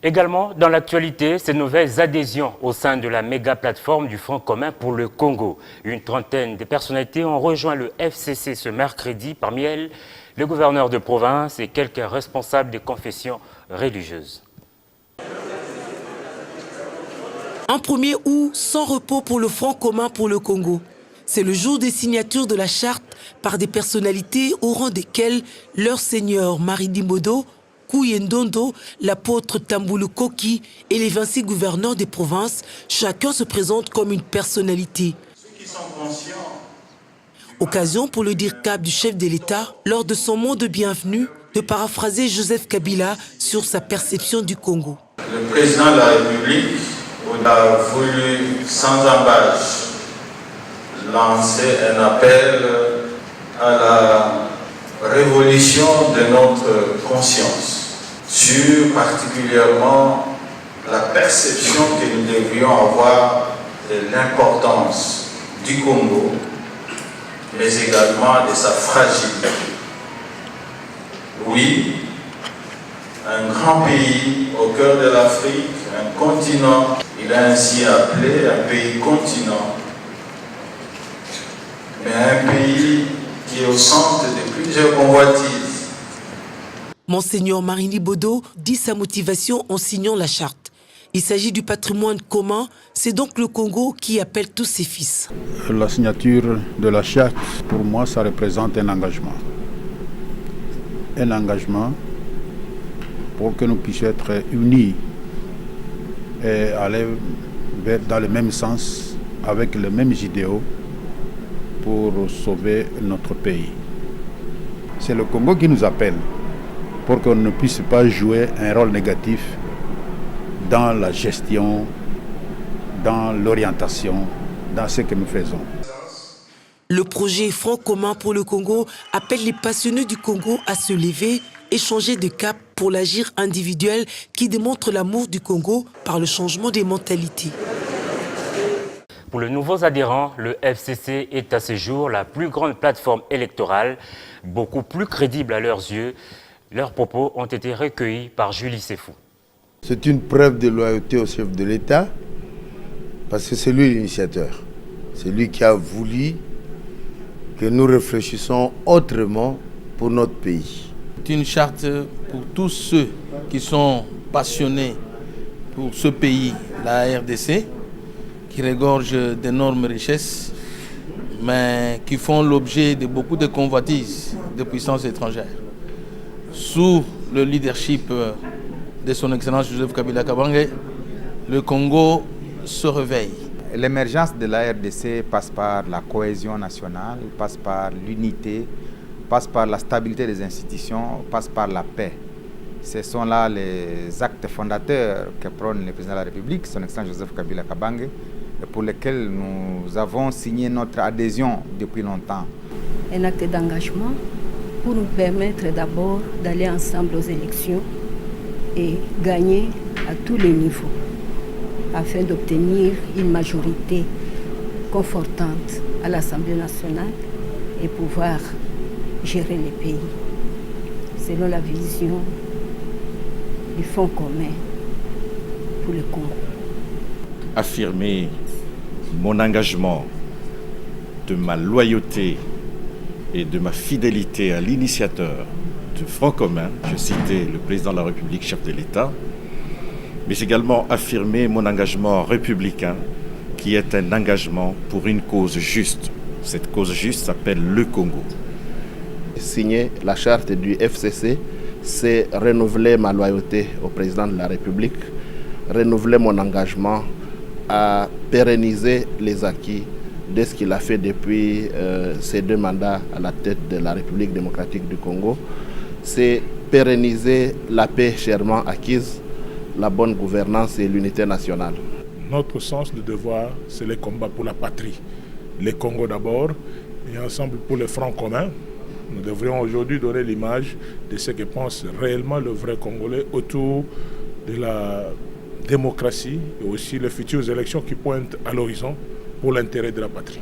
Également, dans l'actualité, ces nouvelles adhésions au sein de la méga plateforme du Front commun pour le Congo. Une trentaine de personnalités ont rejoint le FCC ce mercredi, parmi elles le gouverneur de province et quelques responsables des confessions religieuses. Un 1er août sans repos pour le Front commun pour le Congo. C'est le jour des signatures de la charte par des personnalités au rang desquelles leur seigneur Maridi Mbodo, Kouyendondo, l'apôtre Tamboulou Koki et les 26 gouverneurs des provinces, chacun se présente comme une personnalité. Occasion pour le dire-cap du chef de l'État, lors de son mot de bienvenue, de paraphraser Joseph Kabila sur sa perception du Congo. Le président de la République a voulu sans embâche lancer un appel à la révolution de notre conscience, sur particulièrement la perception que nous devrions avoir de l'importance du Congo, mais également de sa fragilité. Oui, un grand pays au cœur de l'Afrique, un continent, il a ainsi appelé un pays continent, mais un pays qui est au centre de plusieurs convoitises. Monseigneur Maridi Mbodo dit sa motivation en signant la charte. Il s'agit du patrimoine commun, c'est donc le Congo qui appelle tous ses fils. La signature de la charte, pour moi, ça représente un engagement. Un engagement pour que nous puissions être unis et aller dans le même sens, avec les mêmes idéaux, pour sauver notre pays. C'est le Congo qui nous appelle pour qu'on ne puisse pas jouer un rôle négatif dans la gestion, dans l'orientation, dans ce que nous faisons. Le projet Front commun pour le Congo appelle les passionnés du Congo à se lever et changer de cap pour l'agir individuel qui démontre l'amour du Congo par le changement des mentalités. Pour les nouveaux adhérents, le FCC est à ce jour la plus grande plateforme électorale, beaucoup plus crédible à leurs yeux. Leurs propos ont été recueillis par Julie Sefou. C'est une preuve de loyauté au chef de l'État, parce que c'est lui l'initiateur. C'est lui qui a voulu que nous réfléchissions autrement pour notre pays. C'est une charte pour tous ceux qui sont passionnés pour ce pays, la RDC, qui regorge d'énormes richesses, mais qui font l'objet de beaucoup de convoitises de puissances étrangères. Sous le leadership de son Excellence Joseph Kabila Kabange, le Congo se réveille. L'émergence de la RDC passe par la cohésion nationale, passe par l'unité, passe par la stabilité des institutions, passe par la paix. Ce sont là les actes fondateurs que prône le président de la République, son Excellence Joseph Kabila Kabange, et pour lesquels nous avons signé notre adhésion depuis longtemps. Un acte d'engagement pour nous permettre d'abord d'aller ensemble aux élections et gagner à tous les niveaux, afin d'obtenir une majorité confortante à l'Assemblée nationale et pouvoir gérer les pays selon la vision du Fonds commun pour le Congo. Affirmer mon engagement, de ma loyauté et de ma fidélité à l'initiateur du Front commun, je citais le président de la République, chef de l'État, mais également affirmer mon engagement républicain, qui est un engagement pour une cause juste. Cette cause juste s'appelle le Congo. Signer la charte du FCC, c'est renouveler ma loyauté au président de la République, renouveler mon engagement à pérenniser les acquis de ce qu'il a fait depuis ses 2 mandats à la tête de la République démocratique du Congo. C'est pérenniser la paix chèrement acquise, la bonne gouvernance et l'unité nationale. Notre sens de devoir, c'est le combat pour la patrie. Les Congo d'abord, et ensemble pour le Front commun. Nous devrions aujourd'hui donner l'image de ce que pense réellement le vrai Congolais autour de la démocratie et aussi les futures élections qui pointent à l'horizon pour l'intérêt de la patrie.